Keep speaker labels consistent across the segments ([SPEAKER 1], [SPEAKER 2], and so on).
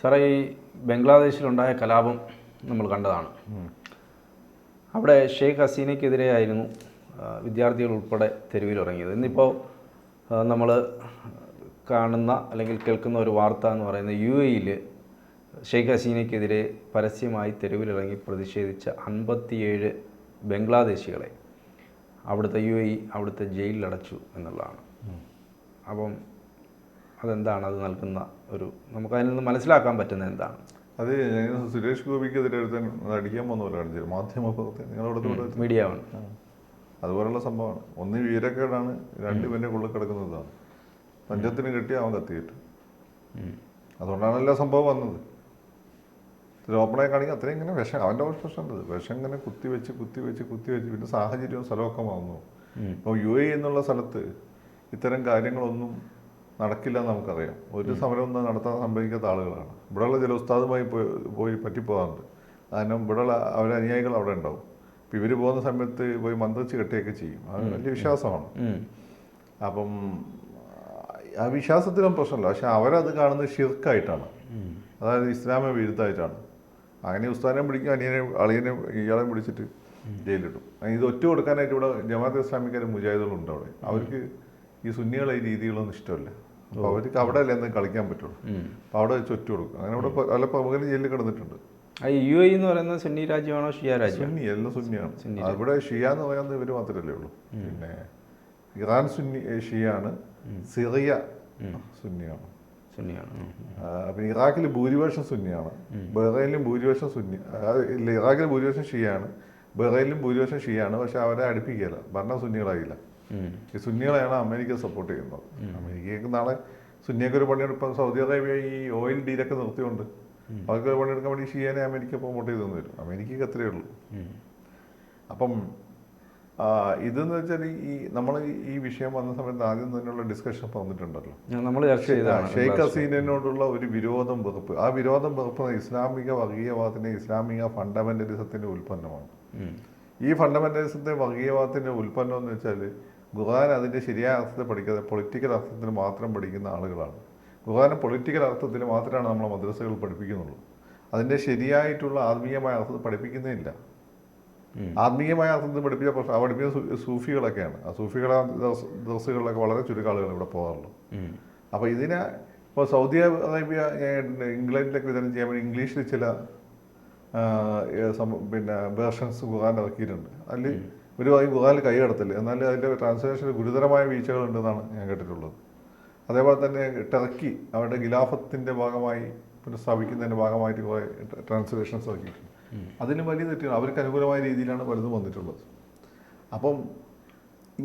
[SPEAKER 1] സാറേ, ഈ ബംഗ്ലാദേശിലുണ്ടായ കലാപം നമ്മൾ കണ്ടതാണ്. അവിടെ ഷെയ്ഖ് ഹസീനയ്ക്കെതിരെയായിരുന്നു വിദ്യാർത്ഥികൾ ഉൾപ്പെടെ തെരുവിലിറങ്ങിയത്. ഇന്നിപ്പോൾ നമ്മൾ കാണുന്ന അല്ലെങ്കിൽ കേൾക്കുന്ന ഒരു വാർത്ത എന്ന് പറയുന്നത് UAE-യിൽ ഷെയ്ഖ് ഹസീനയ്ക്കെതിരെ പരസ്യമായി തെരുവിലിറങ്ങി പ്രതിഷേധിച്ച 57 ബംഗ്ലാദേശികളെ അവിടുത്തെ UAE അവിടുത്തെ ജയിലിലടച്ചു എന്നുള്ളതാണ്. അപ്പം അതെന്താണ് അത് നൽകുന്ന ഒരു, നമുക്കതിൽ നിന്ന് മനസ്സിലാക്കാൻ പറ്റുന്നത് എന്താണ്?
[SPEAKER 2] അത് സുരേഷ് ഗോപിക്കെതിരെ അടിക്കാൻ പോകുന്നവരെ കാണിച്ചത് മാധ്യമപ്രവർത്തകർ നിങ്ങളവിടെ
[SPEAKER 1] മീഡിയ ആണ്.
[SPEAKER 2] അതുപോലുള്ള സംഭവമാണ്. ഒന്ന് വീരക്കേടാണ്, രണ്ട് പേരുടെ ഉള്ളിൽ കിടക്കുന്നതാണ്. പഞ്ചത്തിന് കെട്ടി അവൻ കത്തിയിട്ടു. അതുകൊണ്ടാണ് എല്ലാ സംഭവം വന്നത്. ഓപ്പണായി കാണിക്കുക അത്രയും ഇങ്ങനെ വിഷം, അവൻ്റെ പ്രശ്നമുണ്ട്. വിഷം ഇങ്ങനെ കുത്തിവെച്ച് പിന്നെ സാഹചര്യവും സ്ഥലമൊക്കെ വന്നു. ഇപ്പോൾ UAE എന്നുള്ള സ്ഥലത്ത് ഇത്തരം കാര്യങ്ങളൊന്നും നടക്കില്ല എന്ന് നമുക്കറിയാം. ഒരു സമരമൊന്നും നടത്താൻ സംഭവിക്കാത്ത ആളുകളാണ്. ഇവിടെയുള്ള ചില ഉസ്താദുമായി പോയി പറ്റിപ്പോകാറുണ്ട്. കാരണം ഇവിടെയുള്ള അവരുടെ അനുയായികൾ അവിടെ ഉണ്ടാവും. അപ്പം ഇവർ പോകുന്ന സമയത്ത് പോയി മന്ത്രിച്ച് കെട്ടുകയൊക്കെ ചെയ്യും. അത് വലിയ വിശ്വാസമാണ്. അപ്പം ആ വിശ്വാസത്തിനും പ്രശ്നമില്ല. പക്ഷെ അവരത് കാണുന്നത് ഷിർക്കായിട്ടാണ്, അതായത് ഇസ്ലാമ വിരുദ്ധമായിട്ടാണ്. അങ്ങനെ ഉസ്താദിനെ പിടിക്കും, അളിയനെ ഇയാളെ പിടിച്ചിട്ട് ജയിലിടും. ഇത് ഒറ്റ കൊടുക്കാനായിട്ട് ഇവിടെ ജമാഅത്തെ ഇസ്ലാമിക്കാരും മുജാഹിദുകളുണ്ട് അവിടെ. അവർക്ക് ഈ സുന്നികളെ ഈ രീതികളൊന്നും ഇഷ്ടമല്ല. അപ്പോൾ അവർക്ക് അവിടെ അല്ലേ എന്തെങ്കിലും കളിക്കാൻ പറ്റുള്ളൂ. അപ്പോൾ അവിടെ വെച്ച് ഒറ്റ കൊടുക്കും. അങ്ങനെ ഇവിടെ പല പ്രമുഖരും ജയിലിൽ കിടന്നിട്ടുണ്ട്.
[SPEAKER 1] UAE എന്ന് പറയുന്നത് സുന്നി രാജ്യമാണോ ഷിയ രാജ്യം?
[SPEAKER 2] സുന്നി, എല്ലാം സുന്നിയാണ്. ഇവിടെ ഷിയ എന്ന് പറയുന്നത് ഇവർ മാത്രമല്ലേ ഉള്ളൂ. പിന്നെ ഇറാൻ ഷിയാണ്, സിറിയ സുന്നിയാണ്. അപ്പം ഇറാഖിൽ ഭൂരിപക്ഷം സുന്നിയാണ്, ബഹ്റൈനിലും ഭൂരിപക്ഷം സുന്നി. ഇല്ല, ഇറാഖിൽ ഭൂരിപക്ഷം ഷിയാണ്, ബഹ്റൈനിലും ഭൂരിപക്ഷം ഷിയാണ്. പക്ഷെ അവരെ അടുപ്പിക്കുകയില്ല, ഭരണം സുന്നികളായില്ല. ഈ സുന്നികളെയാണ് അമേരിക്ക സപ്പോർട്ട് ചെയ്യുന്നത്. അമേരിക്കയ്ക്ക് നാളെ സുന്നിയൊക്കെ ഒരു പണിയെടുപ്പം സൗദി അറേബ്യ ഈ ഓയിൽ ഡീലൊക്കെ നിർത്തിക്കൊണ്ട് അവർക്ക് പണിയെടുക്കാൻ വേണ്ടി ഷിയാനെ അമേരിക്ക പ്രൊമോട്ട് ചെയ്തു വരും. അമേരിക്കയ്ക്ക് അത്രയേ ഉള്ളൂ. അപ്പം ഇതെന്ന് വെച്ചാൽ നമ്മൾ ഈ വിഷയം വന്ന സമയത്ത് ആദ്യം തന്നെയുള്ള ഡിസ്കഷൻ പറഞ്ഞിട്ടുണ്ടല്ലോ,
[SPEAKER 1] നമ്മൾ
[SPEAKER 2] ഷെയ്ഖ് ഹസീനോടുള്ള ഒരു വിരോധം, വെറുപ്പ്. ആ വിരോധം, വെറുപ്പ് ഇസ്ലാമിക വർഗീയവാദത്തിന്റെ, ഇസ്ലാമിക ഫണ്ടമെന്റലിസത്തിന്റെ ഉൽപ്പന്നമാണ്. ഈ ഫണ്ടമെന്റലിസത്തിന്റെ വർഗീയവാദത്തിന്റെ ഉൽപ്പന്നം എന്ന് വെച്ചാൽ ഖുർആൻ അതിന്റെ ശരിയായ അർത്ഥത്തിൽ പഠിക്കാതെ പൊളിറ്റിക്കൽ അർത്ഥത്തിൽ മാത്രം പഠിക്കുന്ന ആളുകളാണ്. ഖുർആൻ പൊളിറ്റിക്കൽ അർത്ഥത്തിൽ മാത്രമാണ് നമ്മളെ മദ്രസകൾ പഠിപ്പിക്കുന്നുള്ളൂ. അതിന്റെ ശരിയായിട്ടുള്ള ആത്മീയമായ അർത്ഥത്തിൽ പഠിപ്പിക്കുന്നേ ഇല്ല. ആത്മീയമായ അർത്ഥത്തിൽ പഠിപ്പിക്കുന്ന സൂഫികളൊക്കെയാണ്. ആ സൂഫികളെ ദർസുകളിലൊക്കെ വളരെ ചുരുക്കം ആളുകൾ ഇവിടെ പോകാറുള്ളൂ. അപ്പോൾ ഇതിനെ ഇപ്പോൾ സൗദി അറേബ്യ ഇംഗ്ലണ്ടിലൊക്കെ വിതരണം ചെയ്യാൻ വേണ്ടി ഇംഗ്ലീഷിൽ ചില പിന്നെ വേർഷൻസ് ഖുർആൻ ഇറക്കിയിട്ടുണ്ട്. അതിൽ ഒരു ഖുർആനിൽ കൈ കടത്തില്ല, എന്നാൽ അതിൻ്റെ ട്രാൻസ്ലേഷനിൽ ഗുരുതരമായ വീഴ്ചകളുണ്ടെന്നാണ് ഞാൻ കേട്ടിട്ടുള്ളത്. അതേപോലെ തന്നെ ടർക്കി അവരുടെ ഖിലാഫത്തിൻ്റെ ഭാഗമായി പുനഃസ്ഥാപിക്കുന്നതിൻ്റെ ഭാഗമായിട്ട് കുറേ ട്രാൻസ്ലേഷൻസ് ഇറക്കിയിട്ടുണ്ട്. അതിന് വലിയ തെറ്റാണ്. അവർക്ക് അനുകൂലമായ രീതിയിലാണ് പലതും വന്നിട്ടുള്ളത്. അപ്പം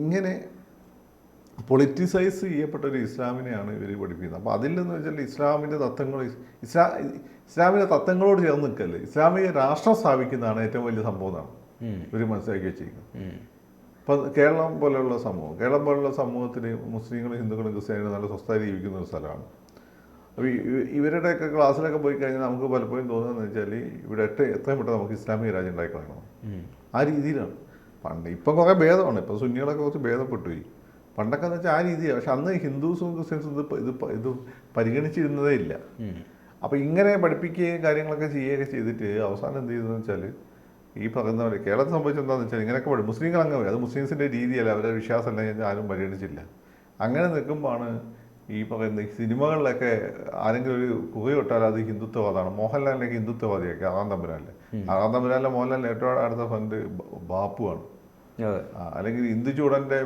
[SPEAKER 2] ഇങ്ങനെ പൊളിറ്റിസൈസ് ചെയ്യപ്പെട്ട ഒരു ഇസ്ലാമിനെയാണ് ഇവർ പഠിപ്പിക്കുന്നത്. അപ്പോൾ അതിൽ നിന്ന് വെച്ചാൽ ഇസ്ലാമിൻ്റെ തത്വങ്ങൾ, ഇസ്ലാമിൻ്റെ തത്വങ്ങളോട് ചേർന്ന് നിൽക്കല്ലേ, ഇസ്ലാമിക രാഷ്ട്രം സ്ഥാപിക്കുന്നതാണ് ഏറ്റവും വലിയ സംഭവമാണ് ഇവർ മനസ്സിലാക്കി വെച്ചിരിക്കുന്നത്. ഇപ്പം കേരളം പോലെയുള്ള സമൂഹത്തിൽ മുസ്ലിങ്ങളും ഹിന്ദുക്കളും ക്രിസ്ത്യാനികളും നല്ല സ്വസ്ഥമായി ജീവിക്കുന്ന ഒരു സ്ഥലമാണ്. അപ്പോൾ ഇവരുടെയൊക്കെ ക്ലാസ്സിലൊക്കെ പോയി കഴിഞ്ഞാൽ നമുക്ക് പലപ്പോഴും തോന്നുന്നതെന്ന് വെച്ചാൽ ഇവിടെ എത്രയും പെട്ടെന്ന് നമുക്ക് ഇസ്ലാമിക രാജ്യം ഉണ്ടായിക്കളയണം, ആ രീതിയിലാണ്. ഇപ്പം കുറേ ഭേദമാണ്, ഇപ്പം സുന്നികളൊക്കെ കുറച്ച് ഭേദപ്പെട്ടു പോയി. പണ്ടൊക്കെ എന്ന് വെച്ചാൽ ആ രീതിയാണ്. പക്ഷെ അന്ന് ഹിന്ദുസും ക്രിസ്ത്യൻസും ഇത് പരിഗണിച്ചിരുന്നതേ ഇല്ല. അപ്പോൾ ഇങ്ങനെ പഠിപ്പിക്കുകയും കാര്യങ്ങളൊക്കെ ചെയ്യുകയൊക്കെ ചെയ്തിട്ട് അവസാനം എന്ത് ചെയ്തതെന്ന് വെച്ചാൽ ഈ പറയുന്ന പോലെ കേരളത്തെ സംബന്ധിച്ച് എന്താണെന്ന് വെച്ചാൽ ഇങ്ങനെയൊക്കെ മുസ്ലിങ്ങൾ അങ്ങനെ, അത് മുസ്ലിംസിൻ്റെ രീതിയല്ല, അവരുടെ വിശ്വാസമല്ല കഴിഞ്ഞാൽ ആരും പരിഗണിച്ചില്ല. അങ്ങനെ നിൽക്കുമ്പോഴാണ് ഈ പറയുന്ന സിനിമകളിലൊക്കെ ആരെങ്കിലും ഒരു കുറി തൊട്ടാൽ അത് ഹിന്ദുത്വവാദമാണ്. മോഹൻലാലിനൊക്കെ ഹിന്ദുത്വവാദിയൊക്കെ ആറാം തമ്പുരാനിലെ മോഹൻലാലിൻ്റെ ഏറ്റവും അടുത്ത ഫ്രണ്ട് ബാപ്പുവാണ്. അല്ലെങ്കിൽ ഇന്ദുചൂടൻ്റെ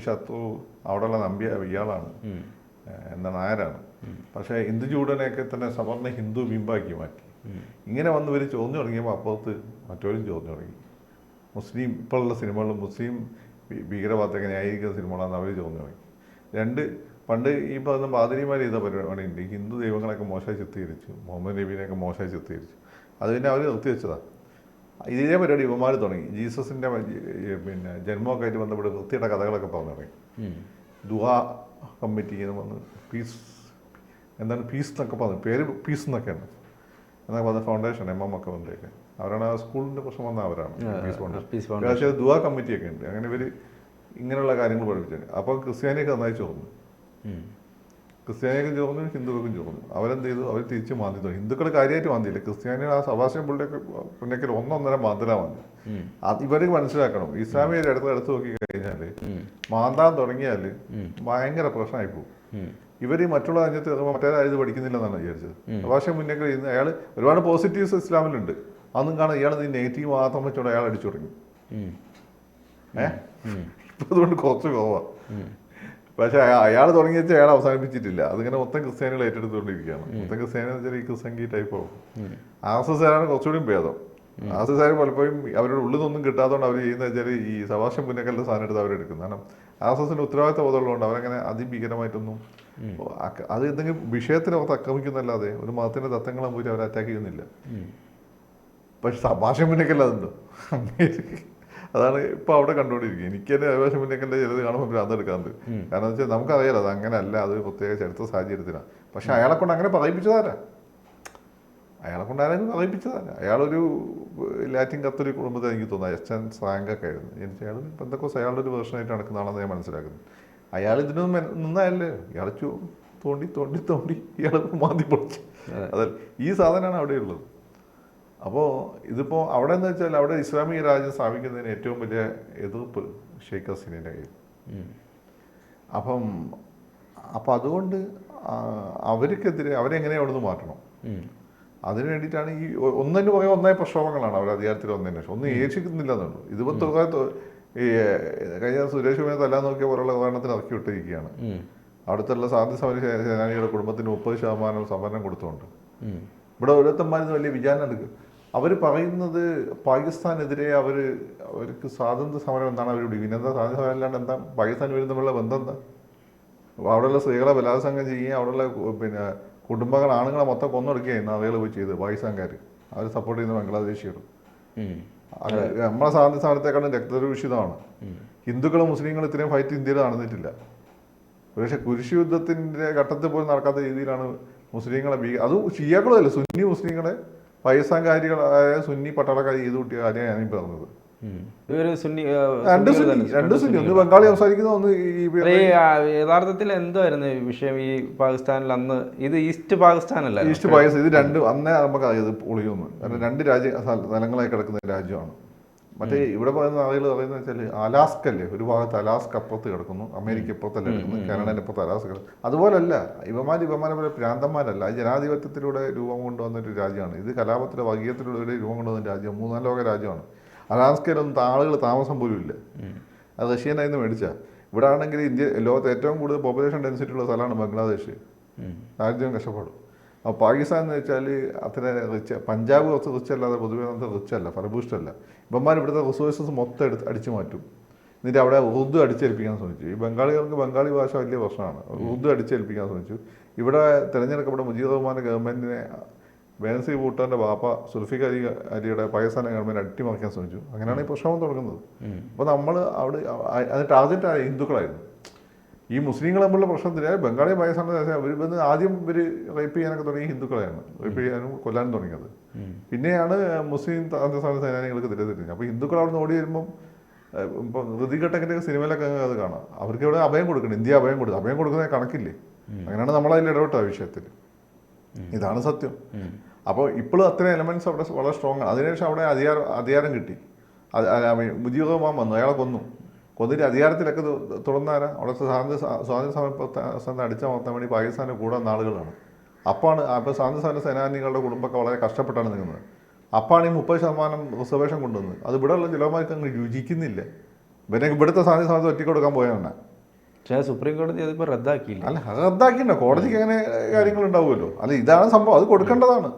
[SPEAKER 2] ശത്രു അവിടെയുള്ള നമ്പ്യ ഇയാളാണ്, നായരാണ്. പക്ഷേ ഇന്ദുചൂടനെയൊക്കെ തന്നെ സവർണ്ണ ഹിന്ദു ബിംബാക്കി മാറ്റി. ഇങ്ങനെ വന്ന് ഇവർ ചോദ്യം തുടങ്ങിയപ്പോൾ അപ്പുറത്ത് മറ്റവരും ചോദ്യം തുടങ്ങി. മുസ്ലിം ഇപ്പോഴുള്ള സിനിമകളിൽ മുസ്ലിം ഭീകരവാദത്തെ ന്യായീകരിക്കുന്ന സിനിമകളാണെന്ന് അവർ ചോദ്യം തുടങ്ങി. പണ്ട് ഈ പറയുന്ന പാതിരിമാർ ചെയ്ത പരിപാടിയുണ്ട്. ഹിന്ദു ദൈവങ്ങളൊക്കെ മോശമായി ചിത്രീകരിച്ചു, മുഹമ്മദ് നബീനെയൊക്കെ മോശമായി ചിത്രീകരിച്ചു. അത് പിന്നെ അവർ നിർത്തിവെച്ചതാണ്. ഇതേ പരിപാടി ഇവന്മാർ തുടങ്ങി. ജീസസിൻ്റെ പിന്നെ ജന്മമൊക്കെ ആയിട്ട് ബന്ധപ്പെട്ട് വൃത്തിയുടെ കഥകളൊക്കെ പറഞ്ഞു തുടങ്ങി. ദുആ കമ്മിറ്റി എന്ന് പറഞ്ഞ് പീസ് എന്നൊക്കെ പറഞ്ഞു, പേര് പീസ് എന്നൊക്കെയാണ് എന്നൊക്കെ പറഞ്ഞ ഫൗണ്ടേഷൻ MM ഒക്കെ വന്നേക്കെ അവരാണ്. ആ സ്കൂളിൻ്റെ പ്രശ്നം വന്ന അവരാണ് പീസ് ഫൗണ്ടേഷൻ. പക്ഷേ ദുആ കമ്മിറ്റിയൊക്കെ ഉണ്ട്. അങ്ങനെ ഇവർ ഇങ്ങനെയുള്ള കാര്യങ്ങൾ പഠിപ്പിച്ചത്. അപ്പോൾ ക്രിസ്ത്യാനിയൊക്കെ നന്നായി ചോർന്നു. ക്രിസ്ത്യാനികൾക്കും ചോർന്നു, ഹിന്ദുക്കൾക്കും ചോർന്നു. അവരെന്ത് ചെയ്തു? അവർ തിരിച്ച് മാന്തി തുടങ്ങി. ഹിന്ദുക്കൾ കാര്യമായിട്ട് മാന്തിയില്ല, ക്രിസ്ത്യാനികൾ ആ സബാസ്റ്റ്യൻ പുള്ളിയൊക്കെ 1.5 മാന്തലാ മാന്തി. അത് ഇവർക്ക് മനസ്സിലാക്കണം. ഇസ്ലാമിക എടുത്ത് നോക്കി കഴിഞ്ഞാൽ മാന്താൻ തുടങ്ങിയാൽ ഭയങ്കര പ്രശ്നമായി പോകും. ഇവർ മറ്റുള്ള രാജ്യത്ത് മറ്റേ രാജ്യത്ത് പഠിക്കുന്നില്ലെന്നാണ് വിചാരിച്ചത്. സബാസ്റ്റ്യൻ മുന്നേക്ക് അയാൾ ഒരുപാട് പോസിറ്റീവ്സ് ഇസ്ലാമിലുണ്ട്, അതൊന്നും കാണാൻ ഇയാൾ ഈ നെഗറ്റീവ് മാത്രം വെച്ചോണ്ട് അയാൾ അടിച്ചു തുടങ്ങി. ഇപ്പം അതുകൊണ്ട് കുറച്ച് കുറവാണ്. പക്ഷെ അയാൾ തുടങ്ങി വെച്ചാൽ അയാൾ അവസാനിപ്പിച്ചിട്ടില്ല. അതിങ്ങനെ മൊത്തം ക്രിസ്ത്യാനികൾ ഏറ്റെടുത്തുകൊണ്ടിരിക്കുകയാണ്. മൊത്തം ക്രിസ്ത്യാനി എന്ന് വെച്ചാൽ ഈ ക്രിസ്തങ്കി ടൈപ്പ് ആവും. ആർഎസ്എസ്കാരാണ് കുറച്ചുകൂടി ഭേദം. ആർഎസ്എസ്കാർ പലപ്പോഴും അവരുടെ ഉള്ളിൽ നിന്നൊന്നും കിട്ടാത്തതുകൊണ്ട് അവർ ചെയ്യുന്നത് വെച്ചാൽ ഈ സബാസ്റ്റ്യൻ പുന്നക്കലിന്റെ സാധനം എടുത്ത് അവരെടുക്കും. കാരണം ആർഎസ്എസിന് ഉത്തരവാദിത്ത ബോധമുള്ളതുകൊണ്ട് അവരങ്ങനെ അതിഭീകരമായിട്ടൊന്നും അത് എന്തെങ്കിലും വിഷയത്തിന് അവർക്ക് ആക്രമിക്കുന്നല്ലാതെ ഒരു മതത്തിന്റെ തത്വങ്ങളെ പോയി അവർ അറ്റാക്ക് ചെയ്യുന്നില്ല. പക്ഷെ സബാസ്റ്റ്യൻ പുന്നക്കൽ അതുണ്ടോ? അതാണ് ഇപ്പൊ അവിടെ കണ്ടുകൊണ്ടിരിക്കുക. എനിക്ക് തന്നെ സബാസ്റ്റ്യൻ പുന്നക്കലിന്റെ ചിലത് കാണുമ്പോൾ ഭ്രാന്തെടുക്കാറുണ്ട്. കാരണം വെച്ചാൽ നമുക്കറിയാലോ അത് അങ്ങനെയല്ല, അത് പ്രത്യേക ചരിത്ര സാഹചര്യത്തിലാണ്. പക്ഷെ അയാളെ കൊണ്ട് അങ്ങനെ പറയിപ്പിച്ചതാരാ? അയാളൊരു ലാറ്റിൻ കത്തോലിക് കുടുംബത്തിൽ എനിക്ക് തോന്നുന്നു എച്ചൻ സാങ്കൊക്കെ ആയിരുന്നു. എനിക്ക് അയാൾ പെന്തക്കോസ് അയാളുടെ ഒരു വേർഷനായിട്ട് നടക്കുന്നതാണെന്ന് ഞാൻ മനസ്സിലാക്കുന്നത്. അയാൾ ഇതിനൊന്നും നിന്നല്ലേ, ഇയാൾ തോണ്ടി ഇയാൾ മാന്തി പൊളിച്ചു. അതല്ല, ഈ സാധനമാണ് അവിടെയുള്ളത്. അപ്പോൾ ഇതിപ്പോൾ അവിടെ എന്ന് വെച്ചാൽ അവിടെ ഇസ്ലാമിക രാജ്യം സ്ഥാപിക്കുന്നതിന് ഏറ്റവും വലിയ എതിർപ്പ് ഷെയ്ഖ് ഹസീനയുടെ കയ്യിൽ. അപ്പം അതുകൊണ്ട് അവർക്കെതിരെ അവരെങ്ങനെയാണ് അവിടെ നിന്ന് മാറ്റണം. അതിന് വേണ്ടിയിട്ടാണ് ഈ ഒന്നിന് പുറകെ ഒന്നായ പ്രക്ഷോഭങ്ങളാണ് അവർ അധികാരത്തിൽ വന്നതിന് ശേഷം. ഒന്നും ഏക്ഷിക്കുന്നില്ല എന്നുള്ളൂ. ഇതിപ്പോൾ ഈ കഴിഞ്ഞ സുരേഷ് ഗോപിനെ തല്ലാൻ നോക്കിയ പോലുള്ള ഉദാഹരണത്തിന് ഇറക്കി വിട്ടിരിക്കുകയാണ്. അടുത്തുള്ള സാധ്യ സമര സേനാനികളുടെ കുടുംബത്തിന് 30% സംവരണം കൊടുത്തുകൊണ്ട് ഇവിടെ ഓരോരുത്തന്മാരിന്ന് വലിയ വിചാരണ എടുക്കുക. അവർ പറയുന്നത് പാകിസ്ഥാനെതിരെ അവർക്ക് സ്വാതന്ത്ര്യ സമരം എന്താണ് അവർ വിളിക്കുന്നത്. എന്താ സ്വാതന്ത്ര്യ സമരം അല്ലാണ്ട് എന്താ പാകിസ്ഥാൻ വരുന്ന തമ്മിലുള്ള ബന്ധം എന്താ? അവിടെയുള്ള സ്ത്രീകളെ ബലാത്സംഗം ചെയ്യുകയും അവിടെയുള്ള കുടുംബങ്ങൾ ആണുങ്ങളെ മൊത്തം കൊന്നൊടുക്കുകയായിരുന്നു ആളുകൾ പോയി ചെയ്ത് പാകിസ്ഥാൻകാർ. അവർ സപ്പോർട്ട് ചെയ്യുന്ന ബംഗ്ലാദേശികൾ. നമ്മളെ സ്വാതന്ത്ര്യ സമരത്തെക്കാളും രക്തരൂഷിതമാണ്. ഹിന്ദുക്കളും മുസ്ലിങ്ങളും ഇത്രയും ഫൈറ്റ് ഇന്ത്യയിൽ നടന്നിട്ടില്ല. പക്ഷേ കുരിശ് യുദ്ധത്തിന്റെ ഘട്ടത്തിൽ പോലും നടക്കാത്ത രീതിയിലാണ് മുസ്ലിങ്ങളെ അത് ഷിയാക്കളല്ല സുന്നി മുസ്ലിങ്ങളെ പാകിസ്ഥാൻകാരികളായ സുന്നി പട്ടാളക്കാർ ചെയ്ത് കൂട്ടിയ കാര്യമാണ് ഞാനീ പറഞ്ഞത്. രണ്ട് സുന്നി, ഒന്ന് ബംഗാളി സംസാരിക്കുന്ന, ഒന്ന്
[SPEAKER 1] യഥാർത്ഥത്തിൽ എന്തായിരുന്നു വിഷയം? ഈ പാകിസ്ഥാനിൽ അന്ന് ഇത് ഈസ്റ്റ് പാകിസ്ഥാനല്ല,
[SPEAKER 2] ഈസ്റ്റ് പാകിസ്ഥാൻ ഇത് രണ്ട് അന്നേ നമുക്കറിയത് പൊളിയൊന്നും. കാരണം രണ്ട് സ്ഥലങ്ങളായി കിടക്കുന്ന രാജ്യമാണ്. മറ്റേ ഇവിടെ പറയുന്ന ആളുകൾ പറയുന്നത് വെച്ചാൽ അലാസ്ക അല്ലേ, ഒരു ഭാഗത്ത് അലാസ്ക അപ്പുറത്ത് കിടക്കുന്നു, അമേരിക്ക ഇപ്പുറത്തല്ല കിടക്കുന്നു, കാനഡയുടെ അപ്പുറത്ത് അലാസ്ക. അതുപോലല്ല ഇവന്മാരെ പോലെ പ്രാന്തന്മാരല്ല. ജനാധിപത്യത്തിലൂടെ രൂപം കൊണ്ടുവന്നൊരു രാജ്യമാണ് ഇത്. കലാപത്തിലെ വർഗീയത്തിലൂടെ രൂപം കൊണ്ടുവന്ന രാജ്യം, 3-4 ലോക രാജ്യമാണ്. അലാസ്കയിലൊന്നും ആളുകൾ താമസം പോലും ഇല്ല. അത് റഷ്യനായിരുന്നു മേടിച്ചാൽ. ഇവിടെ ആണെങ്കിൽ ലോകത്ത് ഏറ്റവും കൂടുതൽ പോപ്പുലേഷൻ ഡെൻസിറ്റി ഉള്ള സ്ഥലമാണ് ബംഗ്ലാദേശ്. രാജ്യം കഷ്ടപ്പെടും. അപ്പോൾ പാകിസ്ഥാൻ എന്ന് വെച്ചാൽ അത്ര പഞ്ചാബ് കുറച്ച് റിച്ച് അല്ലാതെ പൊതുവെ നമുക്ക് റിച്ച് അല്ല, ഫലഭൂഷ്ടല്ല. ഇവന്മാർ ഇവിടുത്തെ റിസോഴ്സസ് മൊത്തം അടിച്ചു മാറ്റും. എന്നിട്ട് അവിടെ ഉറുദു അടിച്ചേൽപ്പിക്കാൻ ശ്രമിച്ചു. ഈ ബംഗാളികൾക്ക് ബംഗാളി ഭാഷ വലിയ പ്രശ്നമാണ്. ഉറുദു അടിച്ചേൽപ്പിക്കാൻ ശ്രമിച്ചു. ഇവിടെ തിരഞ്ഞെടുക്കപ്പെട്ട മുജീബ് റഹ്മാൻ്റെ ഗവൺമെൻറ്റിനെ ബേനസീർ ഭൂട്ടാൻ്റെ ബാപ്പ സുൽഫിഖർ അലിയുടെ പാകിസ്ഥാനെ ഗവൺമെൻറ് അട്ടിമറിക്കാൻ ശ്രമിച്ചു. അങ്ങനെയാണ് ഈ പ്രശ്നം തുടങ്ങുന്നത്. അപ്പോൾ നമ്മൾ അവിടെ അത് ടാർഗറ്റ് ഹിന്ദുക്കളായിരുന്നു. ഈ മുസ്ലിങ്ങൾ തമ്മിലുള്ള പ്രശ്നത്തിന് ബംഗാളി പാകിസ്ഥാൻ്റെ അവർ വന്ന് ആദ്യം ഇവർ റേപ്പ് ചെയ്യാനൊക്കെ തുടങ്ങി ഹിന്ദുക്കളെയാണ് റേപ്പ് ചെയ്യാനും കൊല്ലാനും തുടങ്ങിയത്. പിന്നെയാണ് മുസ്ലിം സേനാനികൾക്ക് തിരിച്ചറിഞ്ഞത്. അപ്പോൾ ഹിന്ദുക്കൾ അവിടെ നിന്ന് ഓടി വരുമ്പം ഇപ്പം ഋതിക് ഘട്ടക്കിൻ്റെ സിനിമയിലൊക്കെ അത് കാണാം. അവർക്ക് ഇവിടെ അഭയം കൊടുക്കണം, ഇന്ത്യ അഭയം കൊടുക്കുന്ന കണക്കില്ലേ. അങ്ങനെയാണ് നമ്മളതിൽ ഇടപെട്ട ആ വിഷയത്തിൽ. ഇതാണ് സത്യം. അപ്പോൾ ഇപ്പോഴും അത്രയും എലമെന്റ്സ് അവിടെ വളരെ സ്ട്രോങ് ആണ്. അതിനുശേഷം അവിടെ അധികാരം കിട്ടി. മുജീബ് റഹ്മാൻ വന്നു, അയാളെ കൊന്നിട്ട് അധികാരത്തിലൊക്കെ തുടർന്നാരാ അവിടുത്തെ സ്വാതന്ത്ര്യ സമരത്തെ അടിച്ചമർത്താൻ വേണ്ടി പാകിസ്ഥാൻ്റെ കൂടെ വന്ന ആളുകളാണ്. അപ്പോൾ സ്വാതന്ത്ര്യ സമര സേനാനികളുടെ കുടുംബമൊക്കെ വളരെ കഷ്ടപ്പെട്ടാണ് നിൽക്കുന്നത്. അപ്പാണ് ഈ 30% റിസർവേഷൻ കൊണ്ടുവന്നത്. അത് ഇവിടെ ഉള്ള ചിലവന്മാർക്ക് അങ്ങ് രുചിക്കുന്നില്ല. ഇവിടുത്തെ സ്വാതന്ത്ര്യ സമരത്തെ ഒറ്റ കൊടുക്കാൻ പോയാണ്.
[SPEAKER 1] പക്ഷേ സുപ്രീം കോടതി അതിപ്പോൾ റദ്ദാക്കിയില്ല.
[SPEAKER 2] അല്ല, റദ്ദാക്കിണ്ടോ? കോടതിക്ക് അങ്ങനെ കാര്യങ്ങൾ ഉണ്ടാവുമല്ലോ. അല്ല, ഇതാണ് സംഭവം, അത് കൊടുക്കേണ്ടതാണ്.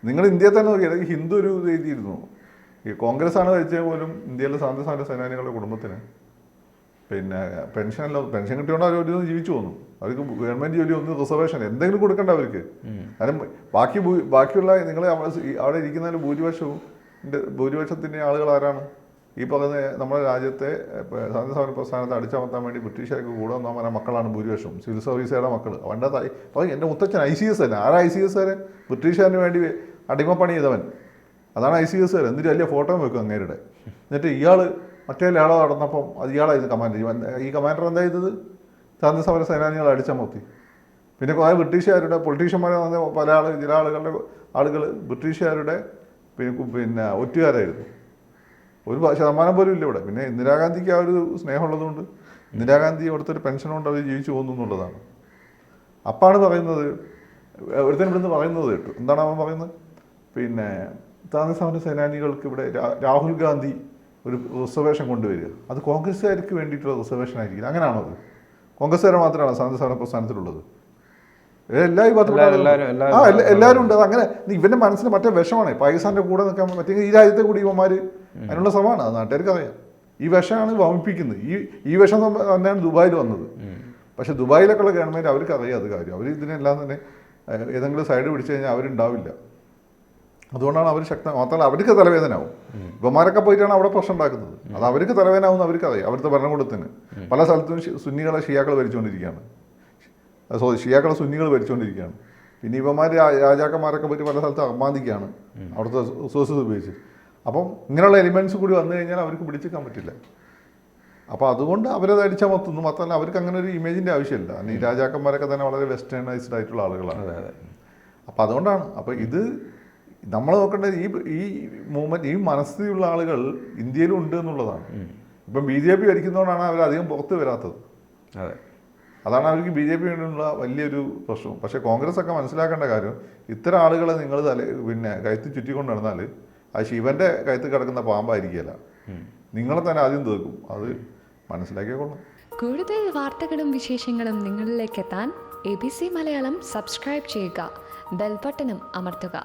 [SPEAKER 2] നിങ്ങൾ ഇന്ത്യയിൽ തന്നെ നോക്കിയാൽ ഹിന്ദു ഒരു എഴുതിയിരുന്നു, ഈ കോൺഗ്രസ് ആണ് ഭരിച്ചത് പോലും ഇന്ത്യയിലെ സ്വാതന്ത്ര്യ സമര സേനാനികളുടെ കുടുംബത്തിന് പെൻഷൻ കിട്ടിയോണ്ട് അവർ ഒരു ജീവിച്ചു പോകുന്നു. അവർക്ക് ഗവൺമെന്റ് ജോലി ഒന്ന് റിസർവേഷൻ എന്തെങ്കിലും കൊടുക്കണ്ട അവർക്ക്. കാരണം ബാക്കിയുള്ള നിങ്ങൾ അവിടെ ഇരിക്കുന്നതിൽ ഭൂരിപക്ഷത്തിൻ്റെ ആളുകൾ ആരാണ്? ഈ പറയുന്ന നമ്മുടെ രാജ്യത്തെ സ്വാതന്ത്ര്യ സമര പ്രസ്ഥാനത്തെ അടിച്ചമർത്താൻ വേണ്ടി ബ്രിട്ടീഷുകാർക്ക് കൂടെ വന്ന മക്കളാണ് ഭൂരിപക്ഷം, സിവിൽ സർവീസുകാരുടെ മക്കൾ. അവൻ്റെ പറയും എൻ്റെ മുത്തച്ഛൻ ICS തന്നെ. ആരാ ICS ബ്രിട്ടീഷുകാരന് വേണ്ടി അടിമപ്പണി ചെയ്തവൻ, അതാണ് ICS. എന്നിട്ട് വലിയ ഫോട്ടോ വെക്കും അങ്ങേരുടെ. എന്നിട്ട് ഇയാൾ മറ്റേ ആളെ നടന്നപ്പം അത് ഇയാളായിരുന്നു കമാൻഡർ. ഈ കമാൻഡർ എന്താ ചെയ്തത്? സ്വാതന്ത്ര്യ സമര സേനാനികളെ അടിച്ചമർത്തി. പിന്നെ കുറേ ബ്രിട്ടീഷുകാരുടെ പൊളിറ്റീഷ്യന്മാരെ വന്ന പല ചില ആളുകൾ ബ്രിട്ടീഷുകാരുടെ പിന്നെ ഒറ്റുകാരായിരുന്നു. ഒരു ശതമാനം പോലും ഇല്ല ഇവിടെ. പിന്നെ ഇന്ദിരാഗാന്ധിക്ക് ആ ഒരു സ്നേഹമുള്ളതുകൊണ്ട് ഇന്ദിരാഗാന്ധി അവിടുത്തെ ഒരു പെൻഷൻ കൊണ്ട് അവർ ജീവിച്ചു പോകുന്നു എന്നുള്ളതാണ്. അപ്പാണ് പറയുന്നത്, ഒരുത്തൻ ഇവിടുന്ന് പറയുന്നത് കേട്ടു. എന്താണ് അവൻ പറയുന്നത്? പിന്നെ സ്വാതന്ത്ര്യ സേനാനികൾക്ക് ഇവിടെ രാഹുൽ ഗാന്ധി ഒരു റിസർവേഷൻ കൊണ്ടുവരിക, അത് കോൺഗ്രസ്സുകാർക്ക് വേണ്ടിയിട്ടുള്ള റിസർവേഷൻ ആയിരിക്കില്ല. അങ്ങനെയാണോ അത്? കോൺഗ്രസ്സുകാരെ മാത്രമാണ് സ്വാതന്ത്ര്യ സമര പ്രസ്ഥാനത്തിലുള്ളത്? എല്ലാ എല്ലാവരും ഉണ്ട്. അത് അങ്ങനെ ഇവന്റെ മനസ്സിന് മറ്റേ വിഷമാണ്. പാകിസ്ഥാന്റെ കൂടെ നിൽക്കാൻ പറ്റിയ ഈ രാജ്യത്തെ കൂടി ഇവന്മാർ അതിനുള്ള ശ്രമമാണ്. അത് നാട്ടുകാർക്ക് അറിയാം. ഈ വിഷമാണ് വമിപ്പിക്കുന്നത്. ഈ വിഷം തന്നെയാണ് ദുബായിൽ വന്നത്. പക്ഷെ ദുബായിലൊക്കെയുള്ള ഗവൺമെൻറ് അവർക്ക് അറിയാം അത് കാര്യം. അവർ ഇതിനെല്ലാം തന്നെ ഏതെങ്കിലും സൈഡ് പിടിച്ചു കഴിഞ്ഞാൽ അവരുണ്ടാവില്ല. അതുകൊണ്ടാണ് അവർ മാത്രമല്ല അവർക്ക് തലവേദനയാവും. ഇവന്മാരൊക്കെ പോയിട്ടാണ് അവിടെ പ്രശ്നം ഉണ്ടാക്കുന്നത്. അത് അവർക്ക് തലവേദനയാവും അവർക്കറിയാം. അവിടുത്തെ ഭരണകൂടത്തിന് പല സ്ഥലത്തും സുന്നികളെ ഷിയാക്കൾ ഭരിച്ചുകൊണ്ടിരിക്കുകയാണ്. ഷിയാക്കളെ സുന്നികൾ ഭരിച്ചുകൊണ്ടിരിക്കുകയാണ്. പിന്നെ ഇവന്മാർ രാജാക്കന്മാരൊക്കെ പറ്റി പല സ്ഥലത്ത് അർമാദിക്കുകയാണ് അവിടുത്തെ റിസോഴ്സസ് ഉപയോഗിച്ച്. അപ്പം ഇങ്ങനെയുള്ള എലിമെൻറ്റ്സ് കൂടി വന്നു കഴിഞ്ഞാൽ അവർക്ക് പിടിച്ചെടുക്കാൻ പറ്റില്ല. അപ്പോൾ അതുകൊണ്ട് അവരത് അടിച്ചമർത്തുന്നു. മാത്രമല്ല അവർക്ക് അങ്ങനെ ഒരു ഇമേജിൻ്റെ ആവശ്യമില്ല. ഈ രാജാക്കന്മാരൊക്കെ തന്നെ വളരെ വെസ്റ്റേണൈസ്ഡ് ആയിട്ടുള്ള ആളുകളാണ്. അപ്പോൾ അതുകൊണ്ടാണ്. അപ്പോൾ ഇത് നമ്മൾ നോക്കേണ്ടത് ഈ മൂവ്മെൻറ്റ്, ഈ മനസ്ഥിതിയുള്ള ആളുകൾ ഇന്ത്യയിലും ഉണ്ട് എന്നുള്ളതാണ്. ഇപ്പം BJP ഭരിക്കുന്നതുകൊണ്ടാണ് അവരധികം പുറത്ത് വരാത്തത്. അതാണ് അവർക്ക് BJP വേണ്ടിയുള്ള വലിയൊരു പ്രശ്നം. പക്ഷേ കോൺഗ്രസ് ഒക്കെ മനസ്സിലാക്കേണ്ട കാര്യം, ഇത്തരം ആളുകളെ നിങ്ങൾ പിന്നെ കഴുത്ത് ചുറ്റിക്കൊണ്ട് നടന്നാൽ ആ ശിവന്റെ കഴുത്ത് കിടക്കുന്ന പാമ്പായിരിക്കില്ല, നിങ്ങളെ തന്നെ ആദ്യം തീർക്കും. അത് മനസ്സിലാക്കിക്കൊള്ളാം.
[SPEAKER 3] കൂടുതൽ വാർത്തകളും വിശേഷങ്ങളും നിങ്ങളിലേക്ക് എത്താൻ ABC മലയാളം സബ്സ്ക്രൈബ് ചെയ്യുക, ബെൽ ബട്ടണും അമർത്തുക.